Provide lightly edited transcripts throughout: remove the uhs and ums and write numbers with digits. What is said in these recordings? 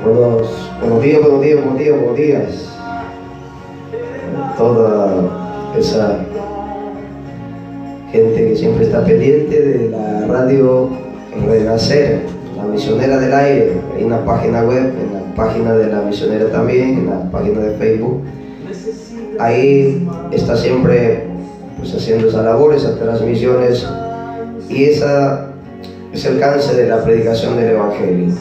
Buenos días, buenos días, buenos días, buenos días. Toda esa gente que siempre está pendiente de la radio Renacer, la misionera del aire. Hay una página web, en la página de la misionera también, en la página de Facebook. Ahí está siempre pues haciendo esas labores, esas transmisiones, y esa es el alcance de la predicación del Evangelio.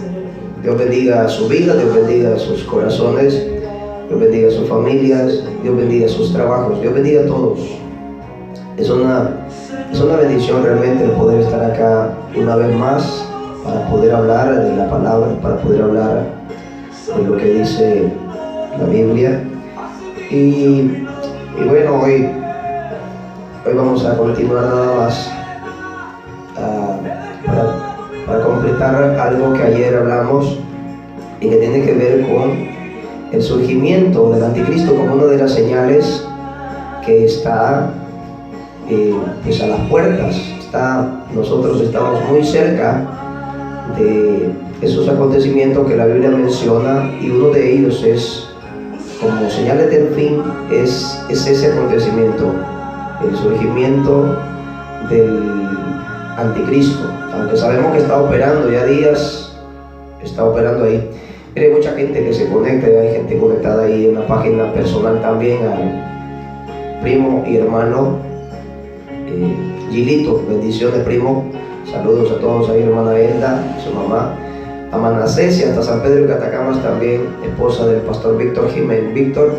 Dios bendiga su vida, Dios bendiga sus corazones, Dios bendiga sus familias, Dios bendiga sus trabajos, Dios bendiga a todos. Es una bendición realmente el poder estar acá una vez más para poder hablar de la palabra, para poder hablar de lo que dice la Biblia. Y bueno, hoy vamos a continuar nada más para completar algo que ayer hablamos y que tiene que ver con el surgimiento del anticristo como una de las señales que está pues a las puertas. Nosotros estamos muy cerca de esos acontecimientos que la Biblia menciona, y uno de ellos es, como señales del fin, es ese acontecimiento, el surgimiento del anticristo. Aunque sabemos que está operando ya días, está operando ahí. Hay mucha gente que se conecta, hay gente conectada ahí en la página personal también, al primo y hermano Gilito. Bendiciones, primo. Saludos a todos ahí, hermana Elda, su mamá, a Manasés, y hasta San Pedro y Catacamas también, esposa del pastor Víctor Jiménez. Víctor,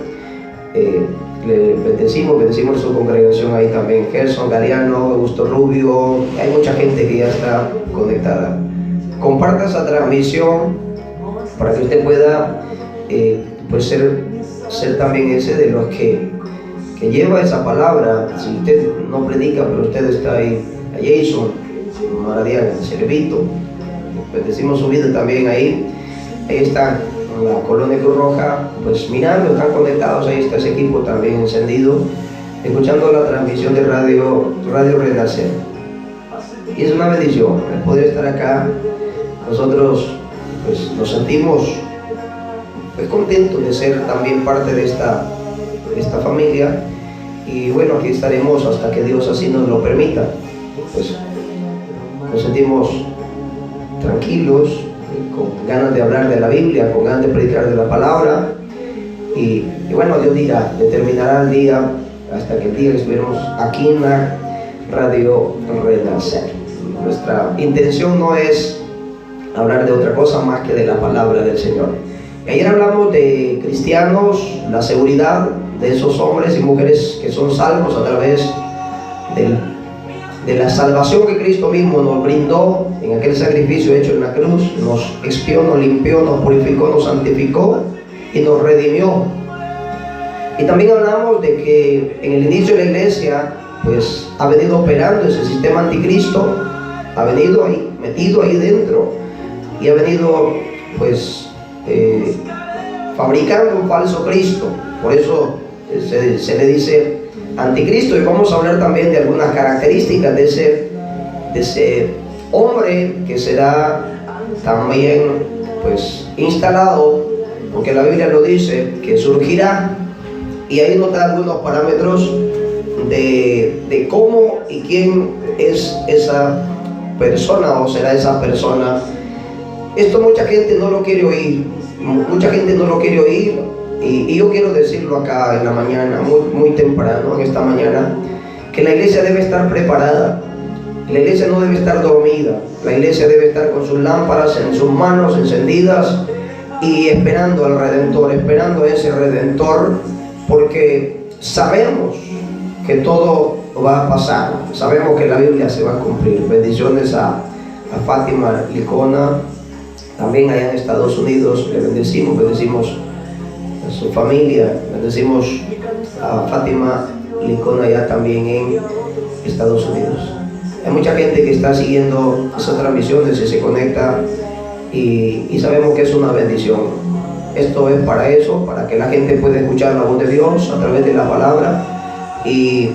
le bendecimos su congregación ahí también. Gerson Galeano, Augusto Rubio, hay mucha gente que ya está conectada. Comparta esa transmisión para que usted pueda pues ser también ese de los que lleva esa palabra. Si usted no predica, pero usted está ahí, a Jason, Maradiaga, Cervito, bendecimos su vida también ahí. Ahí están la Colonia Cruz Roja, pues mirando, están conectados. Ahí está ese equipo también encendido, escuchando la transmisión de Radio Renacer. Y es una bendición el poder estar acá. Nosotros pues nos sentimos pues contentos de ser también parte de esta familia, y bueno, aquí estaremos hasta que Dios así nos lo permita. Pues nos sentimos tranquilos, con ganas de hablar de la Biblia, con ganas de predicar de la palabra, y bueno, Dios dirá, determinará el día, hasta que el día que estuviéramos aquí en la Radio Renacer. Nuestra intención no es hablar de otra cosa más que de la palabra del Señor. Ayer hablamos de cristianos, la seguridad de esos hombres y mujeres que son salvos a través de la salvación que Cristo mismo nos brindó en aquel sacrificio hecho en la cruz. Nos expió, nos limpió, nos purificó, nos santificó y nos redimió. Y también hablamos de que en el inicio de la iglesia pues ha venido operando ese sistema anticristo, ha venido ahí, metido ahí dentro, y ha venido pues fabricando un falso Cristo. Por eso se le dice anticristo. Y vamos a hablar también de algunas características de ese hombre que será también pues instalado, porque la Biblia lo dice, que surgirá, y ahí nos da algunos parámetros de cómo y quién es esa persona, o será esa persona. Esto mucha gente no lo quiere oír, y yo quiero decirlo acá en la mañana, muy temprano, en esta mañana, que la iglesia debe estar preparada. La iglesia no debe estar dormida. La iglesia debe estar con sus lámparas en sus manos encendidas y esperando al Redentor, esperando a ese Redentor, porque sabemos que todo va a pasar, sabemos que la Biblia se va a cumplir. Bendiciones a Fátima Licona, también allá en Estados Unidos, le bendecimos a su familia, bendecimos a Fátima Licona allá también en Estados Unidos. Hay mucha gente que está siguiendo esas transmisiones y se conecta, y sabemos que es una bendición. Esto es para eso, para que la gente pueda escuchar la voz de Dios a través de la palabra, y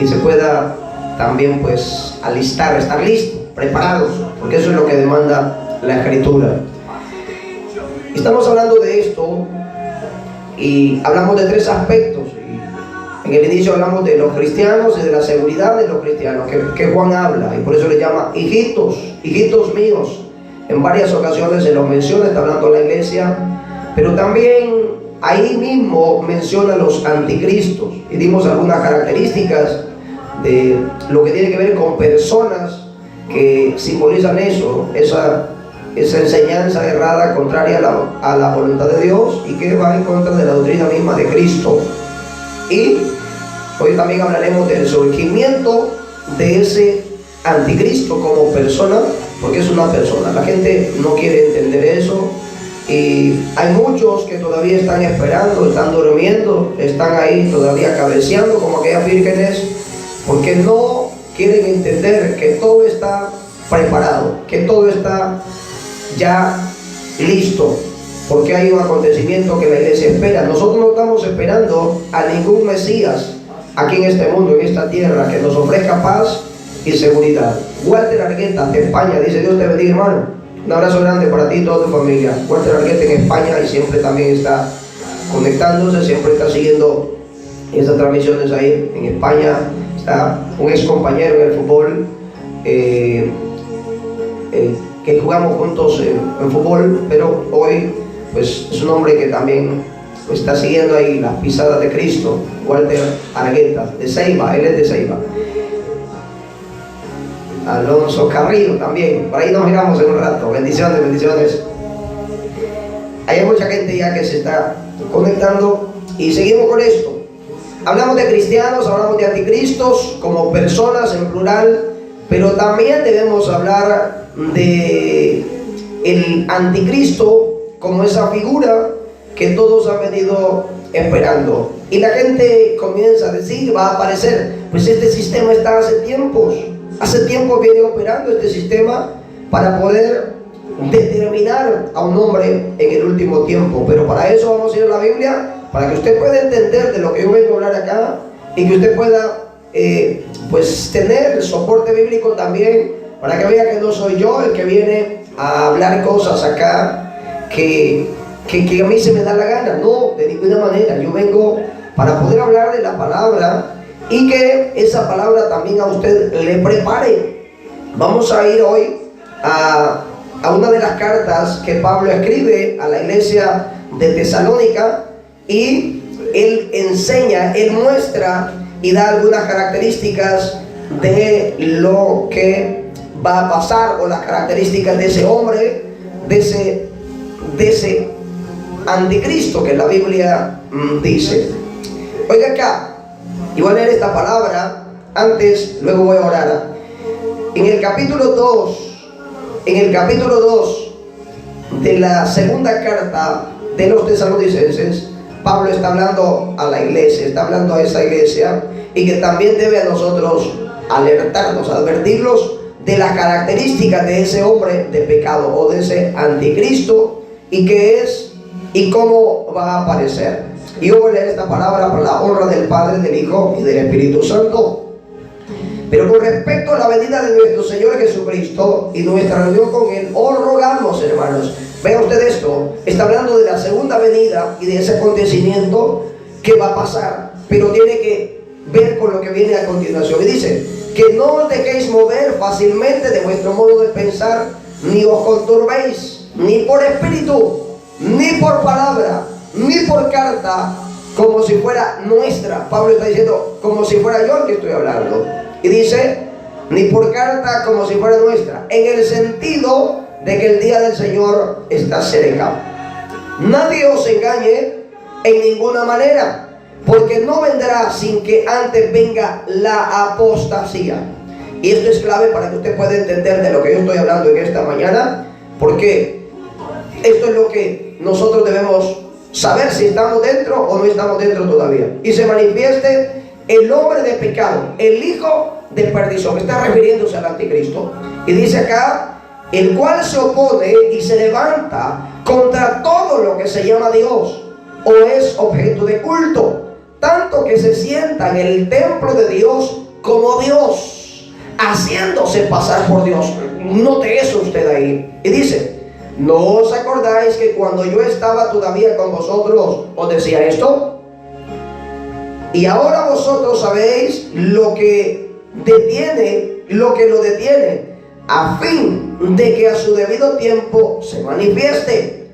se pueda también pues alistar, estar listos, preparados, porque eso es lo que demanda la Escritura. Estamos hablando de esto y hablamos de tres aspectos. En el inicio hablamos de los cristianos y de la seguridad de los cristianos, que Juan habla, y por eso le llama hijitos, hijitos míos. En varias ocasiones se los menciona, está hablando a la iglesia, pero también ahí mismo menciona a los anticristos, y dimos algunas características de lo que tiene que ver con personas que simbolizan eso, esa enseñanza errada, contraria a la voluntad de Dios, y que va en contra de la doctrina misma de Cristo. Y hoy también hablaremos del surgimiento de ese anticristo como persona, porque es una persona. La gente no quiere entender eso, y hay muchos que todavía están esperando, están durmiendo, están ahí todavía cabeceando como aquellas vírgenes, porque no quieren entender que todo está preparado, que todo está ya listo, porque hay un acontecimiento que la iglesia espera. Nosotros no estamos esperando a ningún Mesías aquí en este mundo, en esta tierra, que nos ofrezca paz y seguridad. Walter Argueta de España dice: Dios te bendiga, hermano. Un abrazo grande para ti y toda tu familia. Walter Argueta en España, y siempre también está conectándose, siempre está siguiendo estas transmisiones ahí en España. Está un ex compañero en el fútbol, que jugamos juntos en fútbol, pero hoy pues es un hombre que también está siguiendo ahí las pisadas de Cristo. Walter Argueta de Ceiba, él es de Ceiba. Alonso Carrillo también, por ahí nos miramos en un rato. Bendiciones, bendiciones. Hay mucha gente ya que se está conectando, y seguimos con esto. Hablamos de cristianos, hablamos de anticristos como personas en plural, pero también debemos hablar de el anticristo como esa figura que todos han venido esperando. Y la gente comienza a decir: va a aparecer. Pues este sistema está hace tiempos viene operando este sistema para poder determinar a un hombre en el último tiempo. Pero para eso vamos a ir a la Biblia, para que usted pueda entender de lo que yo vengo a hablar acá, y que usted pueda pues tener soporte bíblico también, para que vea que no soy yo el que viene a hablar cosas acá que a mí se me da la gana. No, de ninguna manera. Yo vengo para poder hablar de la palabra, y que esa palabra también a usted le prepare. Vamos a ir hoy a una de las cartas que Pablo escribe a la iglesia de Tesalónica, y él enseña, él muestra y da algunas características de lo que va a pasar, o las características de ese hombre, de ese anticristo que la Biblia dice. Oiga acá, y voy a leer esta palabra antes, luego voy a orar. En el capítulo 2 de la segunda carta de los tesalonicenses, Pablo está hablando a la iglesia, está hablando a esa iglesia, y que también debe a nosotros alertarnos, advertirlos de las características de ese hombre de pecado, o de ese anticristo, y qué es y cómo va a aparecer. Y yo voy a leer esta palabra para la honra del Padre, del Hijo y del Espíritu Santo. Pero con respecto a la venida de nuestro Señor Jesucristo y nuestra reunión con Él, os rogamos, hermanos. Vean ustedes esto, está hablando de la segunda venida y de ese acontecimiento que va a pasar, pero tiene que ver con lo que viene a continuación. Y dice: que no os dejéis mover fácilmente de vuestro modo de pensar, ni os conturbéis, ni por espíritu, ni por palabra, ni por carta, como si fuera nuestra. Pablo está diciendo como si fuera yo el que estoy hablando, y dice: ni por carta, como si fuera nuestra, en el sentido de que el día del Señor está cerca. Nadie os engañe en ninguna manera, porque no vendrá sin que antes venga la apostasía. Y esto es clave para que usted pueda entender de lo que yo estoy hablando en esta mañana, porque esto es lo que nosotros debemos saber, si estamos dentro o no estamos dentro todavía. Y se manifieste el hombre de pecado, el hijo de perdición, que está refiriéndose al anticristo. Y dice acá: el cual se opone y se levanta contra todo lo que se llama Dios o es objeto de culto, tanto que se sienta en el templo de Dios como Dios, haciéndose pasar por Dios. Note eso usted ahí. Y dice: ¿No os acordáis que cuando yo estaba todavía con vosotros os decía esto? Y ahora vosotros sabéis lo que lo detiene, a fin de que a su debido tiempo se manifieste.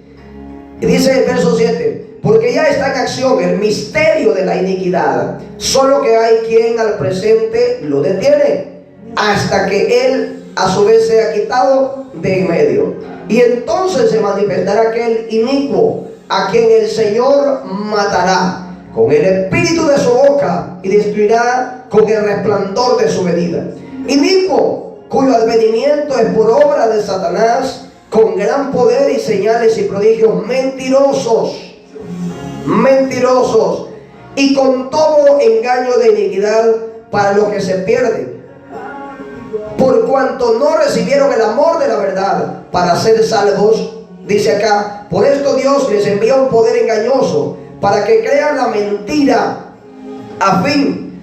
Y dice el verso 7, porque ya está en acción el misterio de la iniquidad, solo que hay quien al presente lo detiene, hasta que él a su vez sea quitado de en medio. Y entonces se manifestará aquel inicuo, a quien el Señor matará con el espíritu de su boca y destruirá con el resplandor de su venida. Inicuo, cuyo advenimiento es por obra de Satanás, con gran poder y señales y prodigios mentirosos, y con todo engaño de iniquidad para los que se pierden, por cuanto no recibieron el amor de la verdad para ser salvos. Dice acá, por esto Dios les envía un poder engañoso para que crean la mentira, a fin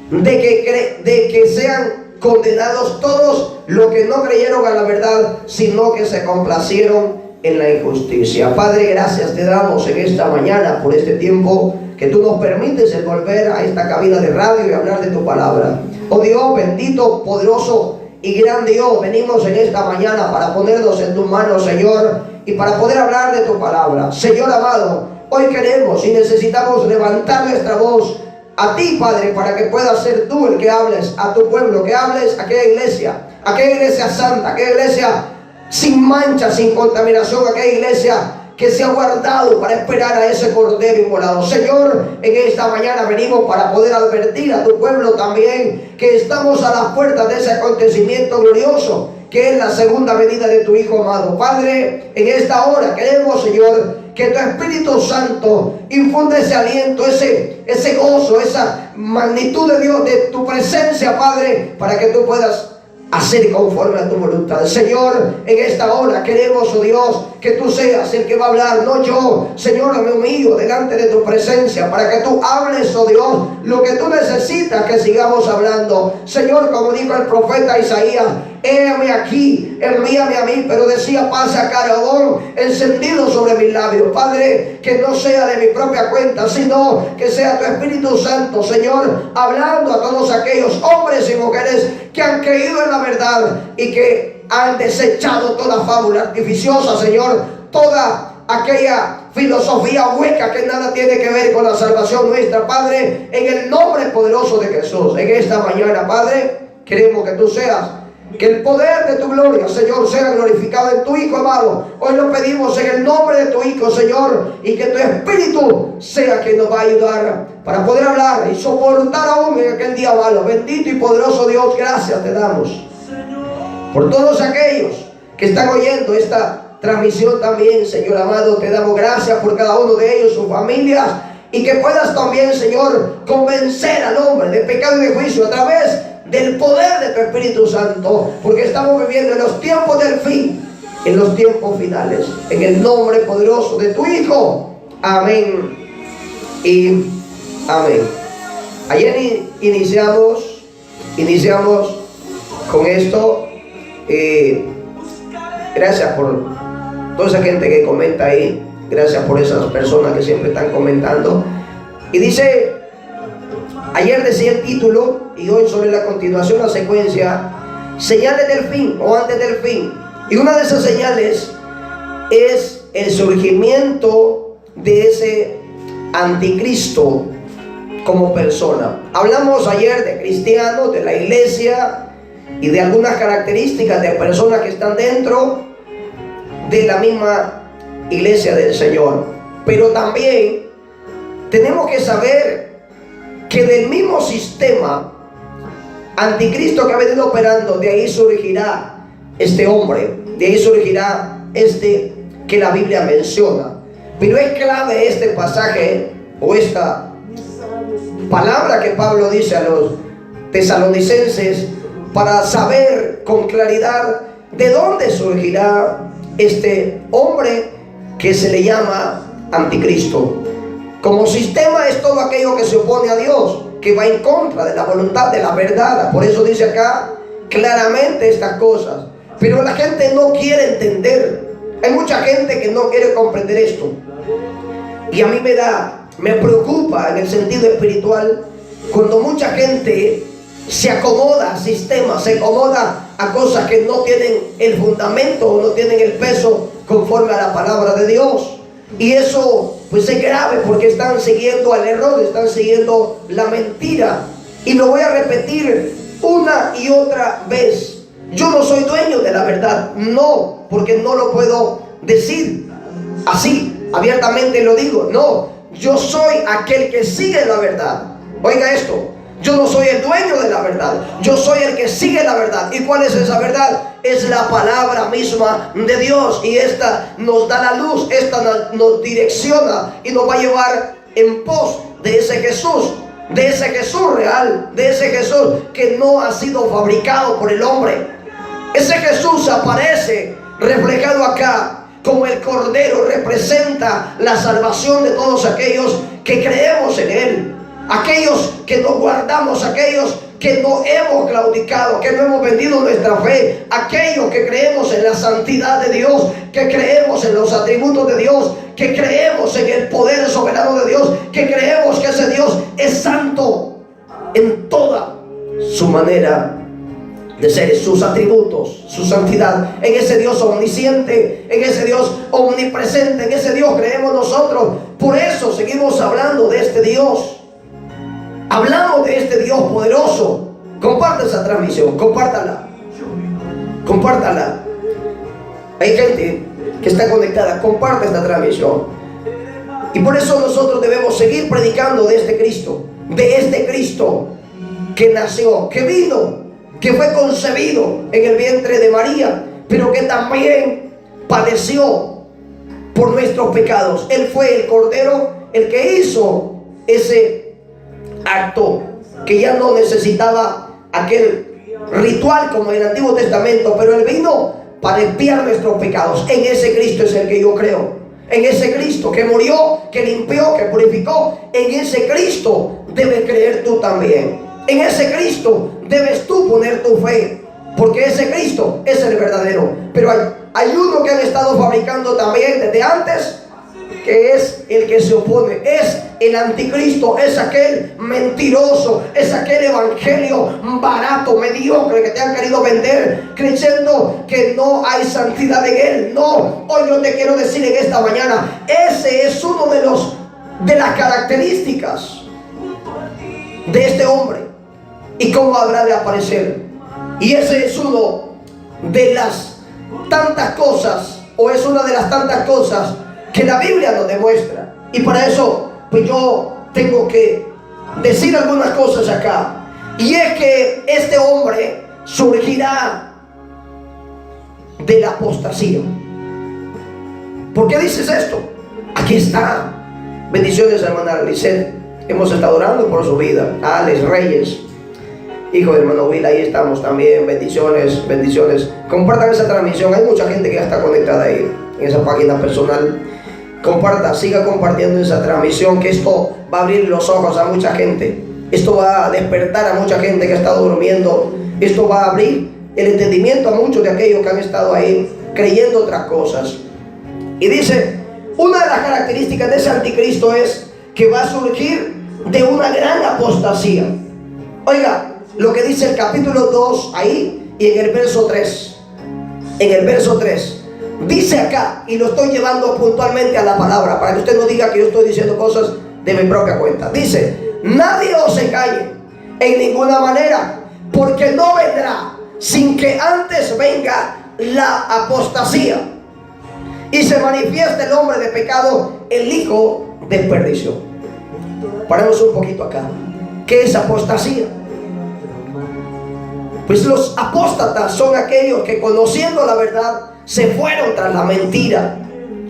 de que sean condenados todos los que no creyeron a la verdad, sino que se complacieron en la injusticia. Padre, gracias te damos en esta mañana por este tiempo que tú nos permites el volver a esta cabina de radio y hablar de tu palabra. Oh Dios bendito, poderoso y gran Dios, venimos en esta mañana para ponernos en tus manos, Señor, y para poder hablar de tu palabra. Señor amado, hoy queremos y necesitamos levantar nuestra voz a ti, Padre, para que puedas ser tú el que hables a tu pueblo, que hables a aquella iglesia santa, aquella iglesia sin mancha, sin contaminación, aquella iglesia que se ha guardado para esperar a ese cordero inmolado. Señor, en esta mañana venimos para poder advertir a tu pueblo también que estamos a las puertas de ese acontecimiento glorioso que es la segunda venida de tu Hijo amado. Padre, en esta hora queremos, Señor, que tu Espíritu Santo infunde ese aliento, ese gozo, esa magnitud de Dios, de tu presencia, Padre, para que tú puedas hacer conforme a tu voluntad. Señor, en esta hora queremos, oh Dios, que tú seas el que va a hablar, no yo. Señor, me humillo delante de tu presencia para que tú hables, oh Dios, lo que tú necesitas que sigamos hablando. Señor, como dijo el profeta Isaías, héame aquí, envíame a mí, pero decía, pasa carbón encendido sobre mis labios. Padre, que no sea de mi propia cuenta, sino que sea tu Espíritu Santo, Señor, hablando a todos aquellos hombres y mujeres que han creído en la verdad y que han desechado toda fábula artificiosa, Señor, toda aquella filosofía hueca que nada tiene que ver con la salvación nuestra. Padre, en el nombre poderoso de Jesús, en esta mañana, Padre, queremos que tú seas, que el poder de tu gloria, Señor, sea glorificado en tu Hijo amado. Hoy lo pedimos en el nombre de tu Hijo, Señor, y que tu Espíritu sea quien nos va a ayudar para poder hablar y soportar aún en aquel día malo. Bendito y poderoso Dios, gracias te damos por todos aquellos que están oyendo esta transmisión también, Señor amado. Te damos gracias por cada uno de ellos, sus familias, y que puedas también, Señor, convencer al hombre de pecado y de juicio a través del poder de tu Espíritu Santo, porque estamos viviendo en los tiempos del fin, en los tiempos finales, en el nombre poderoso de tu Hijo. Amén y amén. Ayer iniciamos con esto. Gracias por toda esa gente que comenta ahí, gracias por esas personas que siempre están comentando. Y dice, ayer decía el título y hoy sobre la continuación, la secuencia, señales del fin o antes del fin. Y una de esas señales es el surgimiento de ese anticristo como persona. Hablamos ayer de cristianos, de la iglesia y de algunas características de personas que están dentro de la misma iglesia del Señor. Pero también tenemos que saber que del mismo sistema anticristo que ha venido operando, de ahí surgirá este hombre, de ahí surgirá este que la Biblia menciona. Pero es clave este pasaje o esta palabra que Pablo dice a los tesalonicenses para saber con claridad de dónde surgirá este hombre que se le llama anticristo. Como sistema es todo aquello que se opone a Dios, que va en contra de la voluntad de la verdad. Por eso dice acá claramente estas cosas. Pero la gente no quiere entender. Hay mucha gente que no quiere comprender esto. Y a mí me preocupa en el sentido espiritual cuando mucha gente se acomoda a sistemas, se acomoda a cosas que no tienen el fundamento o no tienen el peso conforme a la palabra de Dios. Y eso pues es grave porque están siguiendo al error, están siguiendo la mentira. Y lo voy a repetir una y otra vez. Yo no soy dueño de la verdad, no, porque no lo puedo decir así, abiertamente lo digo. No, yo soy aquel que sigue la verdad. Oiga esto, yo no soy el dueño de la verdad, yo soy el que sigue la verdad. ¿Y cuál es esa verdad? Es la palabra misma de Dios, y esta nos da la luz, esta nos direcciona y nos va a llevar en pos de ese Jesús real, de ese Jesús que no ha sido fabricado por el hombre. Ese Jesús aparece reflejado acá como el Cordero, representa la salvación de todos aquellos que creemos en Él, aquellos que no guardamos, aquellos que no hemos claudicado, que no hemos vendido nuestra fe, aquellos que creemos en la santidad de Dios, que creemos en los atributos de Dios, que creemos en el poder soberano de Dios, que creemos que ese Dios es santo en toda su manera de ser, sus atributos, su santidad, en ese Dios omnisciente, en ese Dios omnipresente, en ese Dios creemos nosotros. Por eso seguimos hablando de este Dios. Hablamos de este Dios poderoso. Comparte esa transmisión, compártala. Hay gente que está conectada, comparte esta transmisión. Y por eso nosotros debemos seguir predicando de este Cristo que nació, que vino, que fue concebido en el vientre de María, pero que también padeció por nuestros pecados. Él fue el Cordero, el que hizo ese acto, que ya no necesitaba aquel ritual como en el Antiguo Testamento, pero Él vino para expiar nuestros pecados. En ese Cristo es el que yo creo, en ese Cristo que murió, que limpió, que purificó. En ese Cristo debes creer tú también. En ese Cristo debes tú poner tu fe, porque ese Cristo es el verdadero. Pero hay uno que han estado fabricando también desde antes, que es el que se opone, es el anticristo, es aquel mentiroso, es aquel evangelio barato, mediocre que te han querido vender, creyendo que no hay santidad en él. No, hoy yo te quiero decir en esta mañana, ese es uno de las características de este hombre. ¿Y cómo habrá de aparecer? Y ese es uno de las tantas cosas, o es una de las tantas cosas que la Biblia nos demuestra. Y para eso pues yo tengo que decir algunas cosas acá. Y es que este hombre surgirá de la apostasía. ¿Por qué dices esto? Aquí está. Bendiciones, hermana Lisette. Hemos estado orando por su vida. Alex Reyes, hijo de hermano Will, ahí estamos también. Bendiciones. Compartan esa transmisión. Hay mucha gente que ya está conectada ahí en esa página personal. Comparta, siga compartiendo esa transmisión, que esto va a abrir los ojos a mucha gente. Esto va a despertar a mucha gente que ha estado durmiendo. Esto va a abrir el entendimiento a muchos de aquellos que han estado ahí creyendo otras cosas. Y dice, una de las características de ese anticristo es que va a surgir de una gran apostasía. Oiga lo que dice el capítulo 2 ahí, y en el verso 3. En el verso 3 dice acá, y lo estoy llevando puntualmente a la palabra, para que usted no diga que yo estoy diciendo cosas de mi propia cuenta. Dice, nadie os engañe en ninguna manera, porque no vendrá sin que antes venga la apostasía y se manifieste el hombre de pecado, el hijo de perdición. Paremos un poquito acá. ¿Qué es apostasía? Pues los apóstatas son aquellos que, conociendo la verdad, se fueron tras la mentira.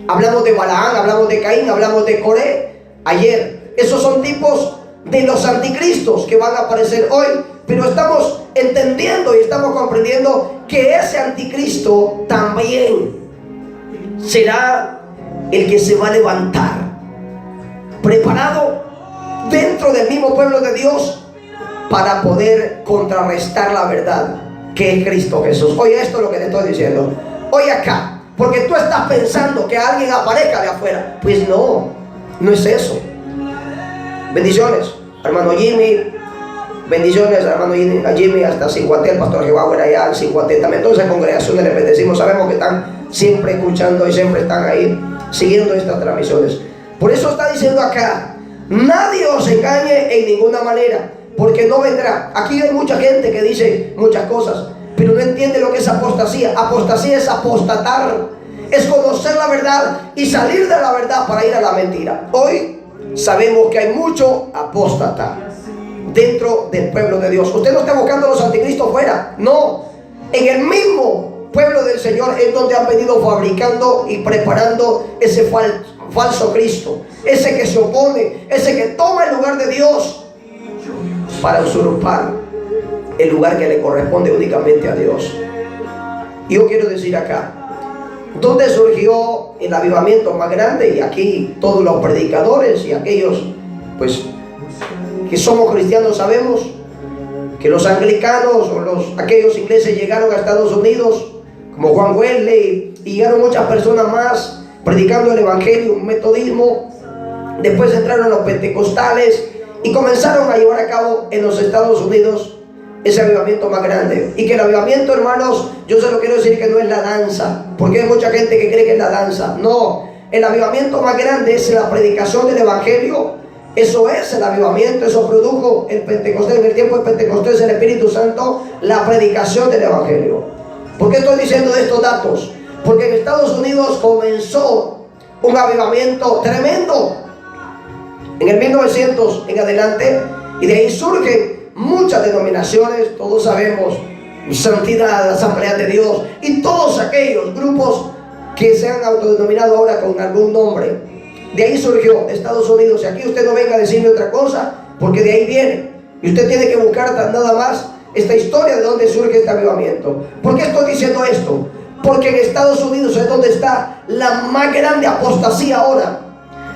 Hablamos de Balaán, hablamos de Caín, hablamos de Coré ayer. Esos son tipos de los anticristos que van a aparecer hoy. Pero estamos entendiendo y estamos comprendiendo que ese anticristo también será el que se va a levantar, preparado dentro del mismo pueblo de Dios, para poder contrarrestar la verdad, que es Cristo Jesús. Oye, esto es lo que te estoy diciendo. Hoy acá, porque tú estás pensando que alguien aparezca de afuera. Pues no, no es eso. Bendiciones, hermano Jimmy. Bendiciones, hermano Jimmy, hasta Cincuanté, el pastor Gebauer allá en Cincuanté. También todas esas congregaciones les bendecimos. Sabemos que están siempre escuchando y siempre están ahí siguiendo estas transmisiones. Por eso está diciendo acá: nadie os engañe en ninguna manera, porque no vendrá. Aquí hay mucha gente que dice muchas cosas, pero no entiende lo que es apostasía. Apostasía es apostatar, es conocer la verdad y salir de la verdad para ir a la mentira. Hoy sabemos que hay mucho apóstata dentro del pueblo de Dios. Usted no está buscando a los anticristos fuera, no. En el mismo pueblo del Señor es donde han venido fabricando y preparando ese falso Cristo, ese que se opone, ese que toma el lugar de Dios para usurpar el lugar que le corresponde únicamente a Dios. Y yo quiero decir acá, ¿dónde surgió el avivamiento más grande? Y aquí todos los predicadores y aquellos pues que somos cristianos sabemos que los anglicanos o aquellos ingleses llegaron a Estados Unidos, como Juan Wesley, y llegaron muchas personas más predicando el evangelio, un metodismo. Después entraron los pentecostales y comenzaron a llevar a cabo en los Estados Unidos ese avivamiento más grande. Y que el avivamiento, hermanos, yo se lo quiero decir que no es la danza, porque hay mucha gente que cree que es la danza. No, el avivamiento más grande es la predicación del evangelio. Eso es el avivamiento, eso produjo el Pentecostés. En el tiempo del Pentecostés, el Espíritu Santo, la predicación del evangelio. ¿Por qué estoy diciendo de estos datos? Porque en Estados Unidos comenzó un avivamiento tremendo en el 1900 en adelante, y de ahí surgen muchas denominaciones. Todos sabemos, Santidad, Asamblea de Dios y todos aquellos grupos que se han autodenominado ahora con algún nombre. De ahí surgió, de Estados Unidos. Y aquí usted no venga a decirme otra cosa, porque de ahí viene. Y usted tiene que buscar nada más esta historia de dónde surge este avivamiento. ¿Por qué estoy diciendo esto? Porque en Estados Unidos es donde está la más grande apostasía ahora.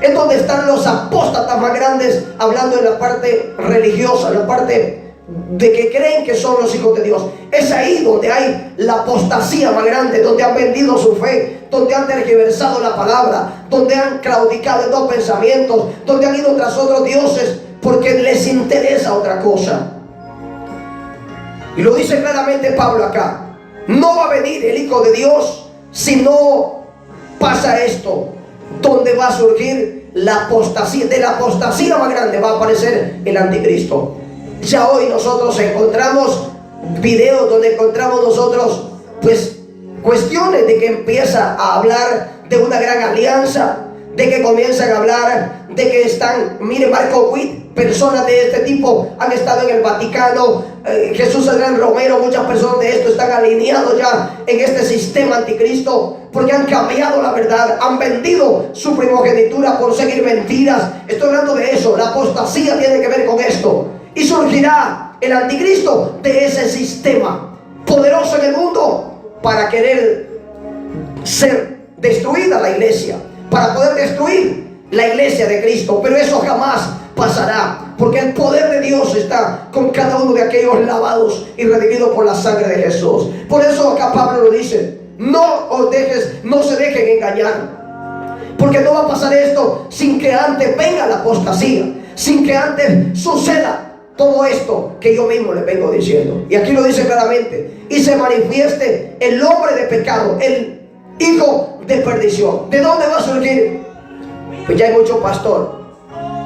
Es donde están los apóstatas más grandes, hablando en la parte religiosa, en la parte de que creen que son los hijos de Dios. Es ahí donde hay la apostasía más grande, donde han vendido su fe, donde han tergiversado la palabra, donde han claudicado en dos pensamientos, donde han ido tras otros dioses porque les interesa otra cosa. Y lo dice claramente Pablo acá: no va a venir el Hijo de Dios si no pasa esto. ¿Dónde va a surgir la apostasía? De la apostasía más grande va a aparecer el anticristo. Ya hoy nosotros encontramos videos donde encontramos nosotros pues cuestiones de que empieza a hablar de una gran alianza, de que comienzan a hablar de que están, mire, Marco Witt, personas de este tipo han estado en el Vaticano, Jesús Adrián Romero, muchas personas de esto están alineados ya en este sistema anticristo, porque han cambiado la verdad, han vendido su primogenitura por seguir mentiras. Estoy hablando de eso, la apostasía tiene que ver con esto. Y surgirá el anticristo de ese sistema poderoso en el mundo para querer ser destruida la iglesia, para poder destruir la iglesia de Cristo. Pero eso jamás pasará, porque el poder de Dios está con cada uno de aquellos lavados y redimidos por la sangre de Jesús. Por eso acá Pablo lo dice: no se dejen engañar, porque no va a pasar esto sin que antes venga la apostasía, sin que antes suceda todo esto que yo mismo le vengo diciendo. Y aquí lo dice claramente: y se manifieste el hombre de pecado, el hijo de perdición. ¿De dónde va a surgir? Pues ya hay mucho pastor,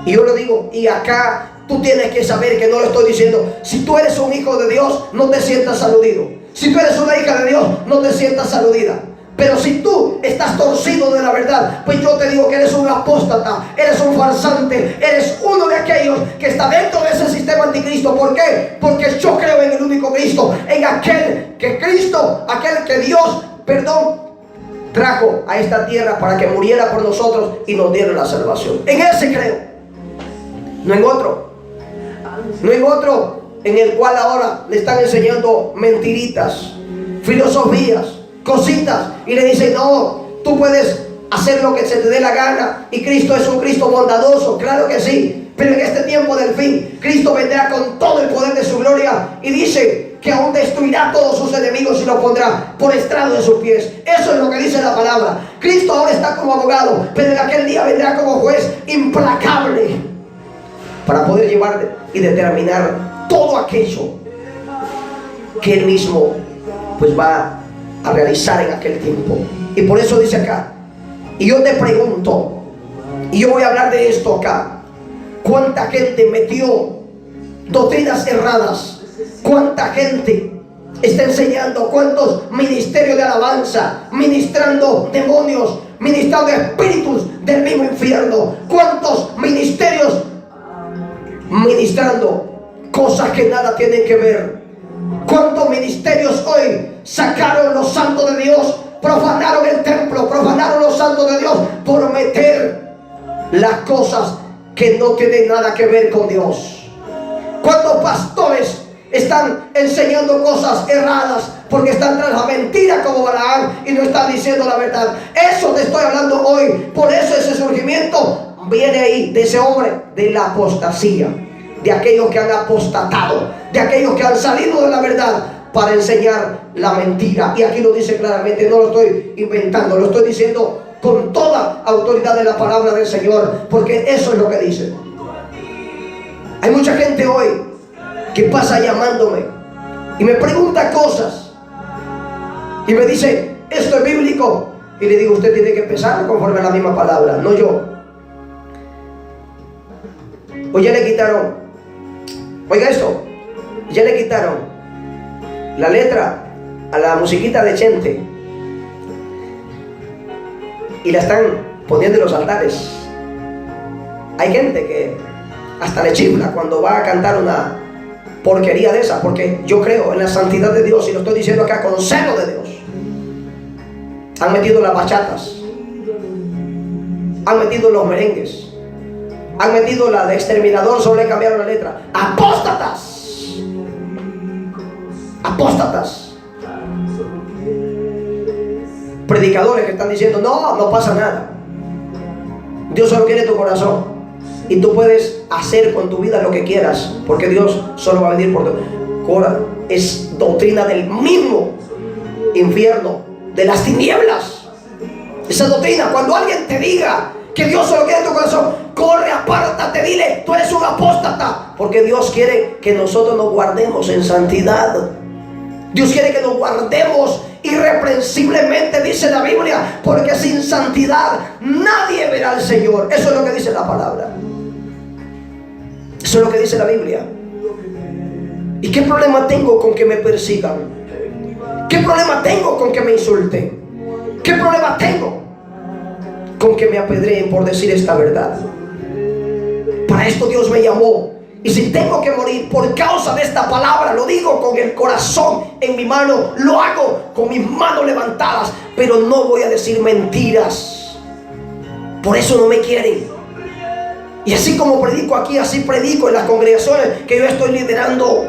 y yo lo digo, y acá tú tienes que saber que no lo estoy diciendo. Si tú eres un hijo de Dios, no te sientas aludido. Si tú eres una hija de Dios, no te sientas aludida. Pero si tú estás torcido de la verdad, pues yo te digo que eres un apóstata, eres un farsante, eres uno de aquellos que está dentro de ese sistema anticristo. ¿Por qué? Porque yo creo en el único Cristo, en aquel que Cristo, aquel que Dios, trajo a esta tierra para que muriera por nosotros y nos diera la salvación. En ese creo, no en otro, no en otro en el cual ahora le están enseñando mentiritas, filosofías, cositas, y le dicen: no, tú puedes hacer lo que se te dé la gana, y Cristo es un Cristo bondadoso. Claro que sí, pero en este tiempo del fin Cristo vendrá con todo el poder de su gloria, y dice que aún destruirá a todos sus enemigos y los pondrá por estrado de sus pies. Eso es lo que dice la palabra. Cristo ahora está como abogado, pero en aquel día vendrá como juez implacable para poder llevar y determinar todo aquello que Él mismo pues va a realizar en aquel tiempo. Y por eso dice acá, y yo te pregunto, y yo voy a hablar de esto acá, ¿cuánta gente metió doctrinas erradas? ¿Cuánta gente está enseñando? ¿Cuántos ministerios de alabanza, ministrando demonios, ministrando espíritus del mismo infierno? ¿Cuántos ministerios ministrando cosas que nada tienen que ver? ¿Cuántos ministerios hoy sacaron los santos de Dios, profanaron el templo, profanaron los santos de Dios por meter las cosas que no tienen nada que ver con Dios? ¿Cuántos pastores están enseñando cosas erradas porque están tras la mentira como Balaam y no están diciendo la verdad? Eso te estoy hablando hoy. Por eso ese surgimiento viene ahí, de ese hombre, de la apostasía, de aquellos que han apostatado, de aquellos que han salido de la verdad para enseñar la mentira. Y aquí lo dice claramente, no lo estoy inventando, lo estoy diciendo con toda autoridad de la palabra del Señor, porque eso es lo que dice. Hay mucha gente hoy que pasa llamándome y me pregunta cosas y me dice, ¿esto es bíblico? Y le digo, usted tiene que empezar conforme a la misma palabra, no yo. O ya le quitaron, oiga esto, ya le quitaron la letra a la musiquita de Chente y la están poniendo en los altares. Hay gente que hasta le chifla cuando va a cantar una porquería de esa, porque yo creo en la santidad de Dios y lo estoy diciendo acá con celo de Dios. Han metido las bachatas, han metido los merengues, han metido la de Exterminador, solo le cambiaron la letra. Apóstatas, apóstatas, predicadores que están diciendo, no pasa nada, Dios solo quiere tu corazón y tú puedes hacer con tu vida lo que quieras, porque Dios solo va a venir por tu corazón. Es doctrina del mismo infierno, de las tinieblas. Esa doctrina, cuando alguien te diga que Dios solo quiere tu corazón, corre, apártate, dile, tú eres un apóstata, porque Dios quiere que nosotros nos guardemos en santidad. Dios quiere que nos guardemos irreprensiblemente, dice la Biblia, porque sin santidad nadie verá al Señor. Eso es lo que dice la palabra. Eso es lo que dice la Biblia. ¿Y qué problema tengo con que me persigan? ¿Qué problema tengo con que me insulten? ¿Qué problema tengo con que me apedreen por decir esta verdad? Para esto Dios me llamó. Y si tengo que morir por causa de esta palabra, lo digo con el corazón en mi mano, lo hago con mis manos levantadas, pero no voy a decir mentiras. Por eso no me quieren. Y así como predico aquí, así predico en las congregaciones que yo estoy liderando.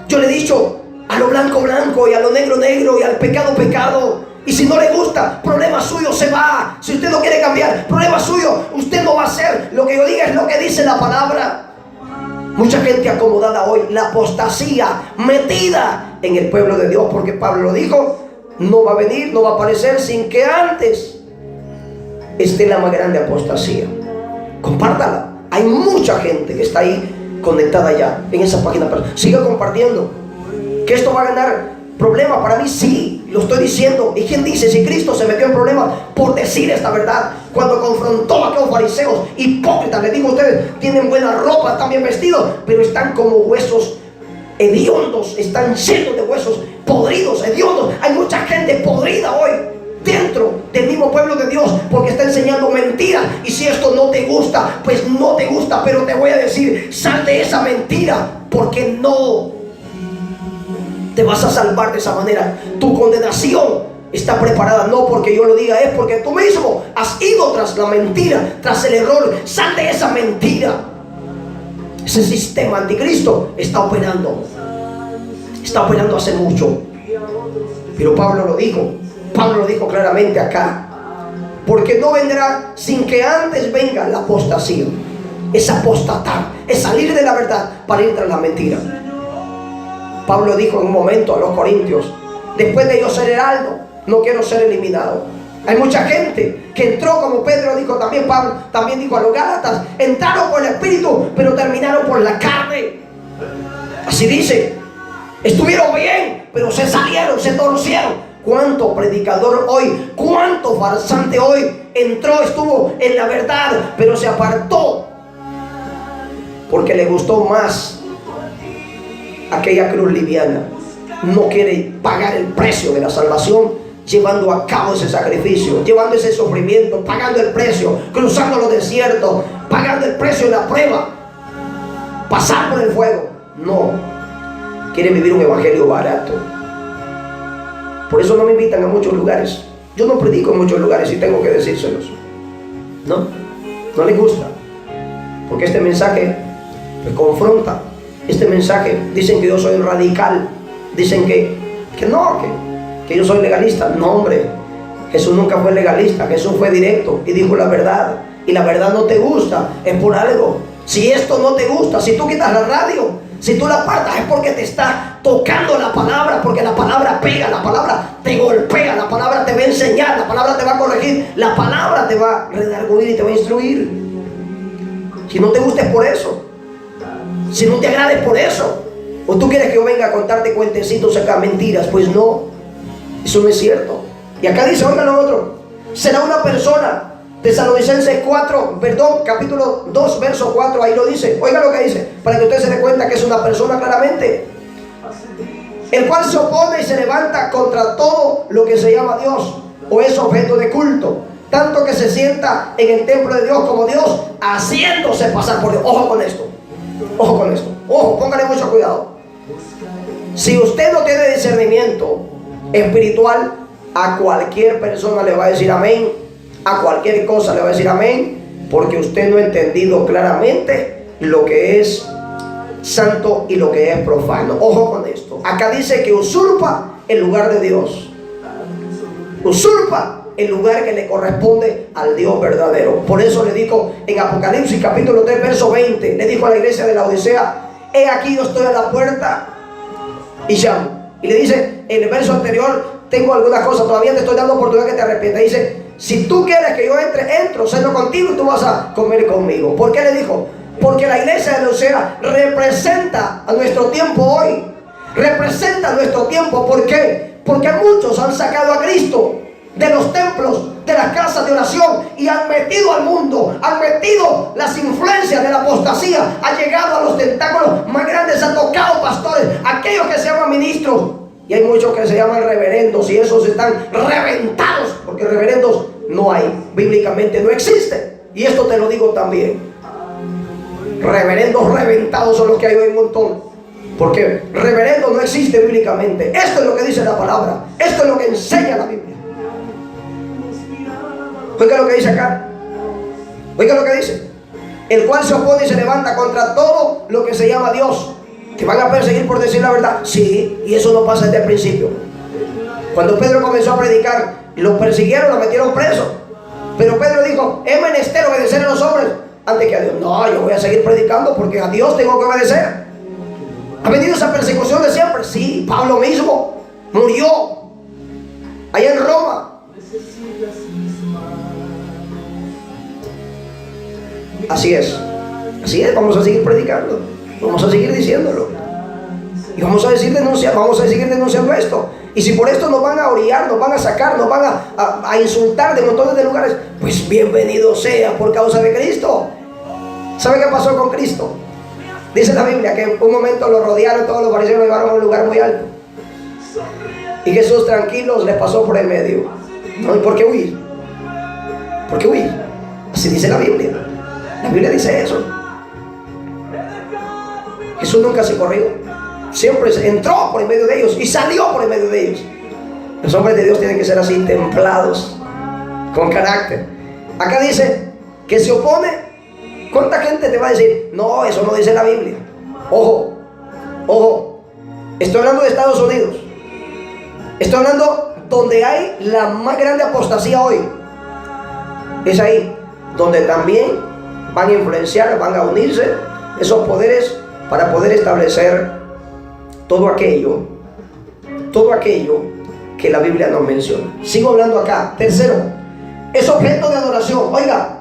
Yo le he dicho a lo blanco, blanco, y a lo negro, negro, y al pecado, pecado. Y si no le gusta, problema suyo, se va. Si usted no quiere cambiar, problema suyo, usted no va a hacer. Lo que yo diga es lo que dice la palabra. Mucha gente acomodada hoy, la apostasía metida en el pueblo de Dios, porque Pablo lo dijo, no va a venir, no va a aparecer sin que antes esté la más grande apostasía. Compártala. Hay mucha gente que está ahí conectada ya en esa página. Siga compartiendo. Que esto va a ganar problemas para mí, sí, lo estoy diciendo. ¿Y quién dice si Cristo se metió en problemas por decir esta verdad? Cuando confrontó a aquellos fariseos hipócritas, les digo a ustedes, tienen buena ropa, están bien vestidos, pero están como huesos hediondos, están llenos de huesos podridos, hediondos. Hay mucha gente podrida hoy dentro del mismo pueblo de Dios porque está enseñando mentiras. Y si esto no te gusta, pues no te gusta, pero te voy a decir, sal de esa mentira, porque no te vas a salvar de esa manera. Tu condenación está preparada, no porque yo lo diga, es porque tú mismo has ido tras la mentira, tras el error. Sal de esa mentira. Ese sistema anticristo está operando hace mucho, pero Pablo lo dijo claramente acá, porque no vendrá sin que antes venga la apostasía. Es apostatar, es salir de la verdad para ir tras la mentira. Pablo dijo en un momento a los corintios: después de yo ser heraldo, no quiero ser eliminado. Hay mucha gente que entró, como Pedro dijo, también Pablo también dijo a los Gálatas, entraron por el Espíritu, pero terminaron por la carne. Así dice, estuvieron bien, pero se salieron, se torcieron. ¿Cuánto predicador hoy, cuánto farsante hoy entró, estuvo en la verdad, pero se apartó porque le gustó más aquella cruz liviana? No quiere pagar el precio de la salvación, llevando a cabo ese sacrificio, llevando ese sufrimiento, pagando el precio, cruzando los desiertos, pagando el precio de la prueba, pasar por el fuego. No, quiere vivir un evangelio barato. Por eso no me invitan a muchos lugares. Yo no predico en muchos lugares y tengo que decírselos. No les gusta, porque este mensaje me confronta. Este mensaje, dicen que yo soy radical, dicen que yo soy legalista. No, hombre, Jesús nunca fue legalista. Jesús fue directo y dijo la verdad. Y la verdad no te gusta, es por algo. Si esto no te gusta, si tú quitas la radio, si tú la apartas, es porque te está tocando la palabra, porque la palabra pega, la palabra te golpea, la palabra te va a enseñar, la palabra te va a corregir, la palabra te va a redarguir y te va a instruir. Si no te gusta es por eso, si no te agrada es por eso. O tú quieres que yo venga a contarte cuentecitos acá, mentiras. Pues no, eso no es cierto. Y acá dice, oigan lo otro, será una persona, Tesalonicenses 4, perdón, capítulo 2, verso 4, ahí lo dice. Oigan lo que dice, para que usted se dé cuenta que es una persona claramente: el cual se opone y se levanta contra todo lo que se llama Dios o es objeto de culto, tanto que se sienta en el templo de Dios como Dios, haciéndose pasar por Dios. Ojo con esto, ojo con esto, ojo, póngale mucho cuidado. Si usted no tiene discernimiento espiritual, a cualquier persona le va a decir amén, a cualquier cosa le va a decir amén, porque usted no ha entendido claramente lo que es santo y lo que es profano. Ojo con esto. Acá dice que usurpa el lugar de Dios, usurpa el lugar que le corresponde al Dios verdadero. Por eso le dijo en Apocalipsis capítulo 3 verso 20, le dijo a la iglesia de la Odisea: he aquí yo estoy a la puerta y llamo. Y le dice en el verso anterior: tengo algunas cosas, todavía te estoy dando oportunidad que te arrepientas. Dice: si tú quieres que yo entro, ceno contigo y tú vas a comer conmigo. ¿Por qué le dijo? Porque la iglesia de Laodicea representa a nuestro tiempo hoy. Representa nuestro tiempo. ¿Por qué? Porque muchos han sacado a Cristo de los templos, de las casas de oración, y han metido al mundo, han metido las influencias de la apostasía, ha llegado a los tentáculos más grandes, han tocado pastores, aquellos que se llaman ministros. Y hay muchos que se llaman reverendos, y esos están reventados, porque reverendos no hay, bíblicamente no existen. Y esto te lo digo también. Reverendos reventados son los que hay hoy un montón, porque reverendo no existe bíblicamente. Esto es lo que dice la palabra, esto es lo que enseña la Biblia. Oiga lo que dice acá, oiga lo que dice: el cual se opone y se levanta contra todo lo que se llama Dios. ¿Te van a perseguir por decir la verdad? Sí, y eso no pasa desde el principio. Cuando Pedro comenzó a predicar, lo persiguieron, lo metieron preso. Pero Pedro dijo: es menester obedecer a los hombres antes que a Dios. No, yo voy a seguir predicando porque a Dios tengo que obedecer. ¿Ha venido esa persecución de siempre? Sí, Pablo mismo murió allá en Roma. Así es, vamos a seguir predicando, vamos a seguir diciéndolo, y vamos a seguir denunciando esto. Y si por esto nos van a orillar, nos van a sacar, nos van a insultar de montones de lugares, pues bienvenido sea por causa de Cristo. ¿Sabe qué pasó con Cristo? Dice la Biblia que en un momento lo rodearon, todos los fariseos lo llevaron a un lugar muy alto, y Jesús tranquilos le pasó por el medio. ¿No? ¿Y por qué huir? ¿Por qué huir? Así dice la Biblia. La Biblia dice eso. Jesús nunca se corrió, siempre entró por en medio de ellos y salió por en medio de ellos. Los hombres de Dios tienen que ser así, templados, con carácter. Acá dice que se opone. ¿Cuánta gente te va a decir: no, eso no dice la Biblia? Ojo, ojo, estoy hablando de Estados Unidos, estoy hablando donde hay la más grande apostasía hoy. Es ahí donde también van a influenciar, van a unirse esos poderes para poder establecer todo aquello que la Biblia nos menciona. Sigo hablando acá. Tercero, es objeto de adoración. Oiga,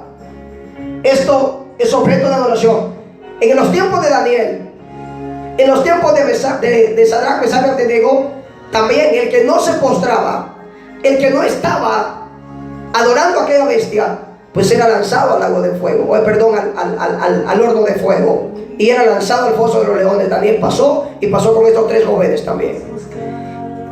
esto es objeto de adoración. En los tiempos de Daniel, en los tiempos de Sadrach, Mesach y Abednego, también el que no se postraba, el que no estaba adorando a aquella bestia, pues era lanzado al lago de fuego, al horno de fuego, y era lanzado al foso de los leones. Daniel pasó, y pasó con estos 3 jóvenes también.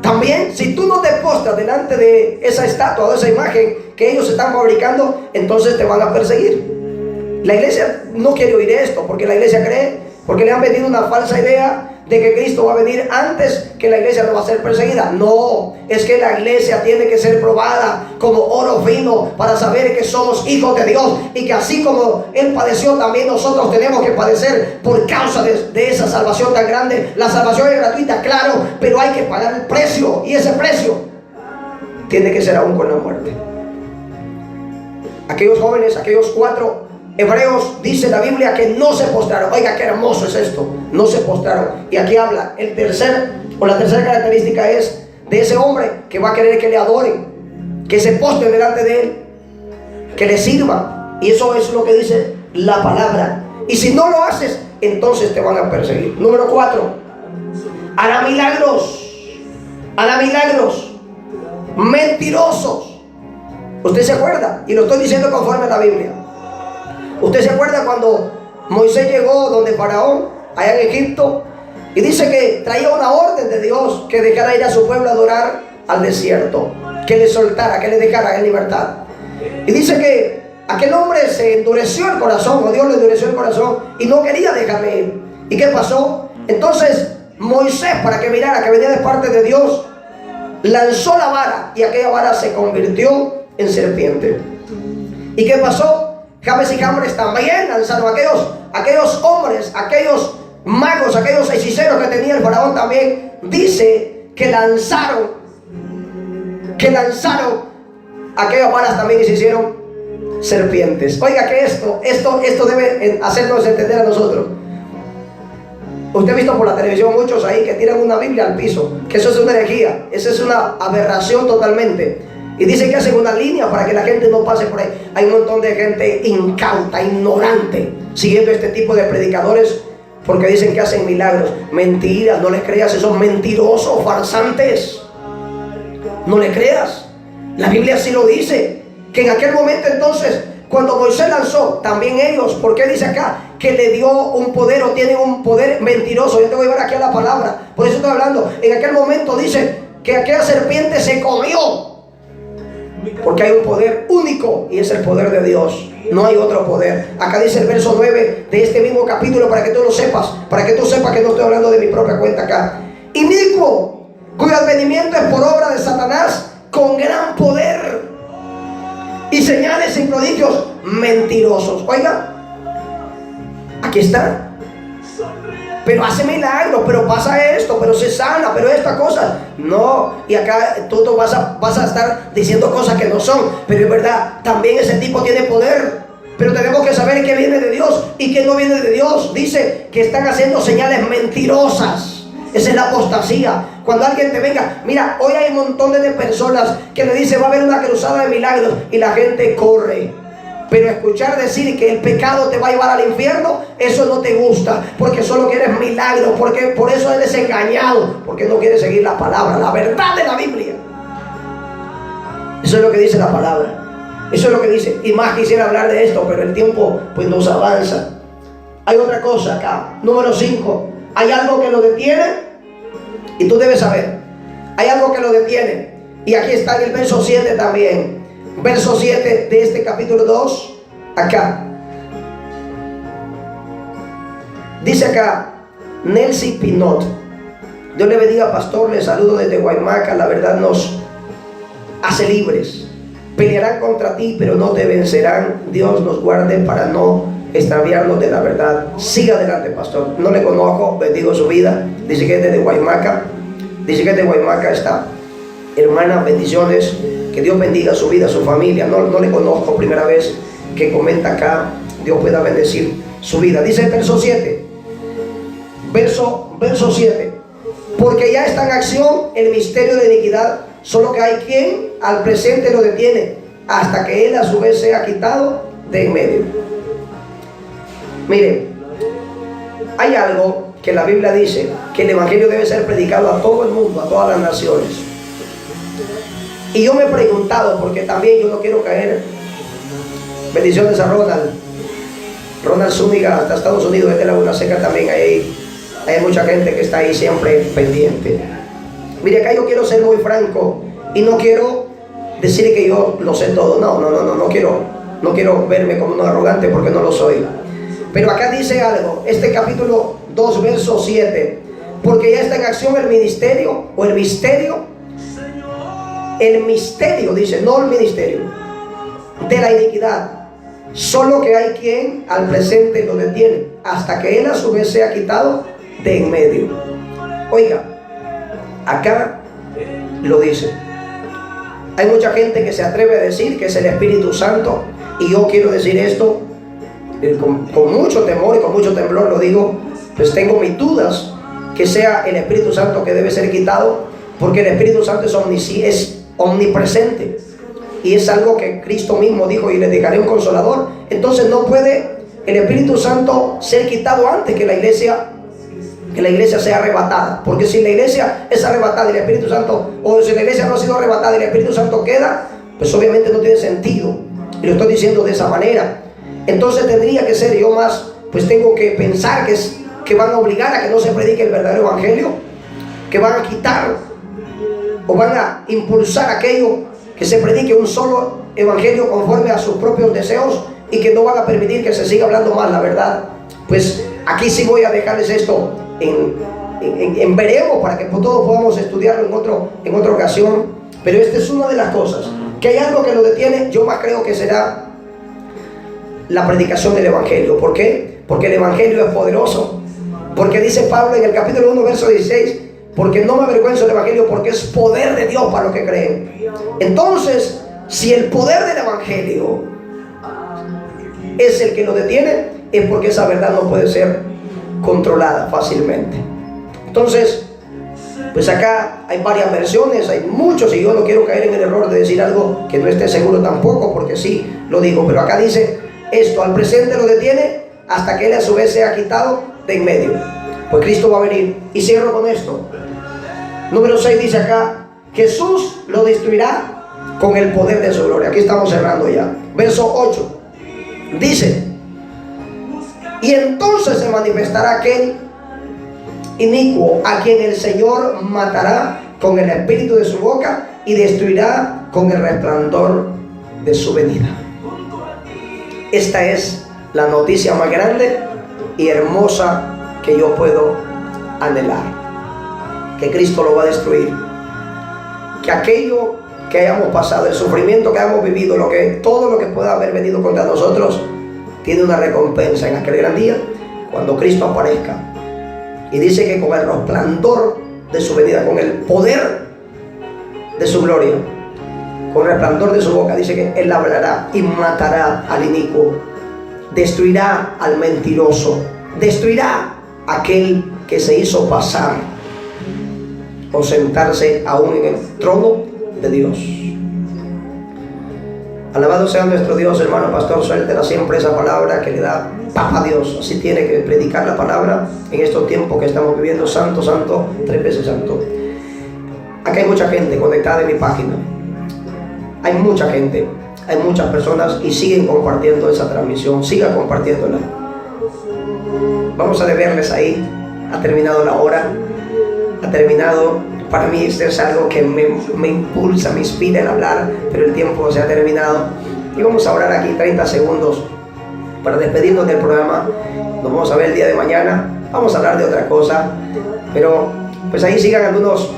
También, si tú no te postras delante de esa estatua o esa imagen que ellos están fabricando, entonces te van a perseguir. La iglesia no quiere oír esto, porque la iglesia cree, porque le han vendido una falsa idea de que Cristo va a venir antes, que la iglesia no va a ser perseguida. No, es que la iglesia tiene que ser probada como oro fino para saber que somos hijos de Dios, y que así como Él padeció, también nosotros tenemos que padecer por causa de esa salvación tan grande. La salvación es gratuita, claro, pero hay que pagar el precio, y ese precio tiene que ser aún con la muerte. Aquellos jóvenes, aquellos 4 hebreos, dice la Biblia que no se postraron. Oiga, qué hermoso es esto, no se postraron. Y aquí habla, la tercera característica es de ese hombre que va a querer que le adoren, que se postren delante de él, que le sirvan. Y eso es lo que dice la palabra. Y si no lo haces, entonces te van a perseguir. Número 4, hará milagros mentirosos. ¿Usted se acuerda? Y lo estoy diciendo conforme a la Biblia. ¿Usted se acuerda cuando Moisés llegó donde Faraón, allá en Egipto, y dice que traía una orden de Dios, que dejara ir a su pueblo a adorar al desierto, que le soltara, que le dejara en libertad? Y dice que aquel hombre se endureció el corazón, o Dios le endureció el corazón, y no quería dejarle ir. ¿Y qué pasó? Entonces Moisés, para que mirara que venía de parte de Dios, lanzó la vara, y aquella vara se convirtió en serpiente. ¿Y qué pasó? Jabes y Jambres también lanzaron, aquellos hombres, aquellos magos, aquellos hechiceros que tenía el faraón, también dice que lanzaron aquellas varas también, y se hicieron serpientes. Oiga, que esto debe hacernos entender a nosotros. Usted ha visto por la televisión muchos ahí que tiran una Biblia al piso, que eso es una herejía, esa es una aberración totalmente. Y dicen que hacen una línea para que la gente no pase por ahí. Hay un montón de gente incauta, ignorante, siguiendo este tipo de predicadores, porque dicen que hacen milagros. Mentiras, no les creas, esos mentirosos, farsantes. No le creas. La Biblia sí lo dice, que en aquel momento entonces, cuando Moisés lanzó, también ellos, porque dice acá que le dio un poder, o tienen un poder mentiroso. Yo te voy a llevar aquí a la palabra, por eso estoy hablando. En aquel momento dice que aquella serpiente se comió, porque hay un poder único, y es el poder de Dios. No hay otro poder. Acá dice el verso 9 de este mismo capítulo, para que tú lo sepas, para que tú sepas que no estoy hablando de mi propia cuenta acá. Inicuo, cuyo advenimiento es por obra de Satanás, con gran poder y señales y prodigios mentirosos. Oiga, aquí está. Pero hace milagros, pero pasa esto, pero se sana, pero esta cosa. No, y acá tú vas a estar diciendo cosas que no son. Pero es verdad, también ese tipo tiene poder. Pero tenemos que saber qué viene de Dios y qué no viene de Dios. Dice que están haciendo señales mentirosas. Esa es la apostasía. Cuando alguien te venga, mira, hoy hay un montón de personas que le dicen va a haber una cruzada de milagros, y la gente corre. Pero escuchar decir que el pecado te va a llevar al infierno, eso no te gusta, porque solo quieres milagros, porque por eso eres engañado, porque no quieres seguir la palabra, la verdad de la Biblia. Eso es lo que dice la palabra, eso es lo que dice. Y más quisiera hablar de esto, pero el tiempo pues nos avanza. Hay otra cosa acá, número 5. Hay algo que lo detiene, y tú debes saber, hay algo que lo detiene. Y aquí está en el verso 7 también. Verso 7 de este capítulo 2, acá. Dice acá, Nelcy Pinot. Dios le bendiga, pastor, le saludo desde Guaymaca. La verdad nos hace libres. Pelearán contra ti, pero no te vencerán. Dios nos guarde para no extraviarnos de la verdad. Siga adelante, pastor. No le conozco, bendigo su vida. Dice que es desde Guaymaca. Dice que es de Guaymaca esta hermana, bendiciones. Que Dios bendiga su vida, su familia. No le conozco, primera vez que comenta acá. Dios pueda bendecir su vida. Dice el verso 7. Verso 7. Porque ya está en acción el misterio de iniquidad, solo que hay quien al presente lo detiene, hasta que él a su vez sea quitado de en medio. Miren, hay algo que la Biblia dice, que el evangelio debe ser predicado a todo el mundo, a todas las naciones. Y yo me he preguntado, porque también yo no quiero caer. Bendiciones a Ronald Zúñiga, hasta Estados Unidos, desde Laguna Seca también hay mucha gente que está ahí siempre pendiente. Mire, acá yo quiero ser muy franco y no quiero decir que yo lo sé todo. No quiero verme como un arrogante, porque no lo soy. Pero acá dice algo, este capítulo 2, verso 7, porque ya está en acción el ministerio, o el misterio, dice, no el ministerio, de la iniquidad, solo que hay quien al presente lo detiene, hasta que él a su vez sea quitado de en medio. Oiga, acá lo dice. Hay mucha gente que se atreve a decir que es el Espíritu Santo, y yo quiero decir esto con mucho temor y con mucho temblor lo digo, pues tengo mis dudas que sea el Espíritu Santo que debe ser quitado, porque el Espíritu Santo es omnipresente, y es algo que Cristo mismo dijo: y le dejaré un consolador. Entonces no puede el Espíritu Santo ser quitado antes que la iglesia sea arrebatada, porque si la iglesia es arrebatada y el Espíritu Santo, o si la iglesia no ha sido arrebatada y el Espíritu Santo queda, pues obviamente no tiene sentido, y lo estoy diciendo de esa manera. Entonces tendría que ser yo más, pues tengo que pensar que van a obligar a que no se predique el verdadero evangelio, que van a quitar o van a impulsar aquello, que se predique un solo evangelio conforme a sus propios deseos, y que no van a permitir que se siga hablando más la verdad. Pues aquí sí voy a dejarles esto en veremos, para que todos podamos estudiarlo en otra ocasión. Pero esta es una de las cosas, que hay algo que lo detiene. Yo más creo que será la predicación del evangelio. ¿Por qué? Porque el evangelio es poderoso, porque dice Pablo en el capítulo 1, verso 16, porque no me avergüenzo del evangelio, porque es poder de Dios para los que creen. Entonces, si el poder del evangelio es el que lo detiene, es porque esa verdad no puede ser controlada fácilmente. Entonces, pues acá hay varias versiones, hay muchos, y yo no quiero caer en el error de decir algo que no esté seguro tampoco, porque sí lo digo. Pero acá dice esto: al presente lo detiene, hasta que él a su vez sea quitado de en medio. Pues Cristo va a venir. Y cierro con esto. Número 6 dice acá: Jesús lo destruirá con el poder de su gloria. Aquí estamos cerrando ya. Verso 8 dice: y entonces se manifestará aquel inicuo, a quien el Señor matará con el espíritu de su boca, y destruirá con el resplandor de su venida. Esta es la noticia más grande y hermosa que yo puedo anhelar: que Cristo lo va a destruir, que aquello que hayamos pasado, el sufrimiento que hayamos vivido, todo lo que pueda haber venido contra nosotros, tiene una recompensa en aquel gran día, cuando Cristo aparezca. Y dice que con el resplandor de su venida, con el poder de su gloria, con el resplandor de su boca, dice que Él hablará y matará al inicuo, destruirá al mentiroso, destruirá a aquel que se hizo pasar o sentarse aún en el trono de Dios. Alabado sea nuestro Dios. Hermano pastor, suéltela siempre esa palabra que le da paz a Dios. Así tiene que predicar la palabra en estos tiempos que estamos viviendo. Santo, santo, 3 veces santo. Acá hay mucha gente conectada en mi página. Hay mucha gente, hay muchas personas, y siguen compartiendo esa transmisión. Siga compartiéndola. Vamos a deberles ahí. Ha terminado la hora. Ha terminado. Para mí esto es algo que me impulsa, me inspira el hablar, pero el tiempo se ha terminado. Y vamos a orar aquí 30 segundos para despedirnos del programa. Nos vamos a ver el día de mañana. Vamos a hablar de otra cosa, pero pues ahí sigan algunos.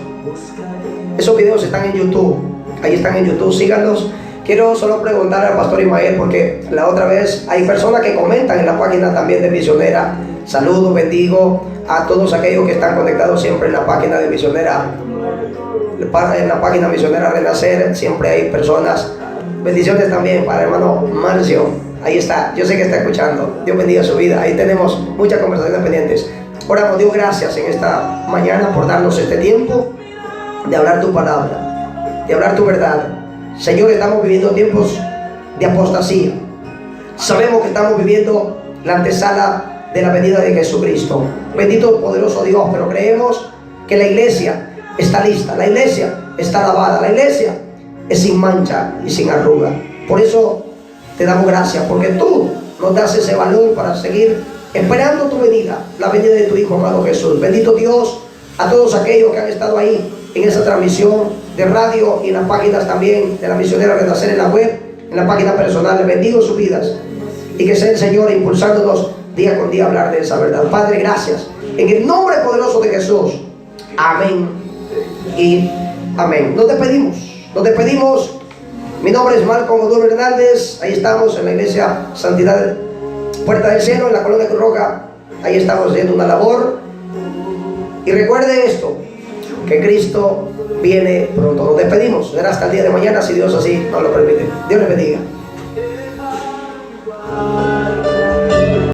Esos videos están en YouTube. Ahí están en YouTube, síganlos. Quiero solo preguntar al pastor Ismael, porque la otra vez hay personas que comentan en la página también de Misionera. Saludos, bendigo a todos aquellos que están conectados siempre en la página de Misionera. En la página Misionera Renacer siempre hay personas. Bendiciones también para el hermano Marcio. Ahí está, yo sé que está escuchando. Dios bendiga su vida. Ahí tenemos muchas conversaciones pendientes. Oramos, Dios, gracias en esta mañana por darnos este tiempo de hablar tu palabra, de hablar tu verdad. Señor, estamos viviendo tiempos de apostasía. Sabemos que estamos viviendo la antesala de la venida de Jesucristo. Bendito poderoso Dios, pero creemos que la iglesia está lista, la iglesia está lavada, la iglesia es sin mancha y sin arruga. Por eso te damos gracias, porque tú nos das ese valor para seguir esperando tu venida, la venida de tu Hijo amado Jesús. Bendito Dios, a todos aquellos que han estado ahí en esa transmisión de radio y en las páginas también de la misionera Renacer en la web, en la página personal. Les bendigo sus vidas y que sea el Señor impulsándonos día con día a hablar de esa verdad. Padre, gracias en el nombre poderoso de Jesús. Amén y amén. Nos despedimos. Mi nombre es Malcolm Oduro Hernández. Ahí estamos en la iglesia Santidad Puerta del Cielo, en la colonia Cruz Roja. Ahí estamos haciendo una labor. Y recuerde esto, que Cristo viene pronto. Nos despedimos. Será hasta el día de mañana, si Dios así nos lo permite. Dios les bendiga.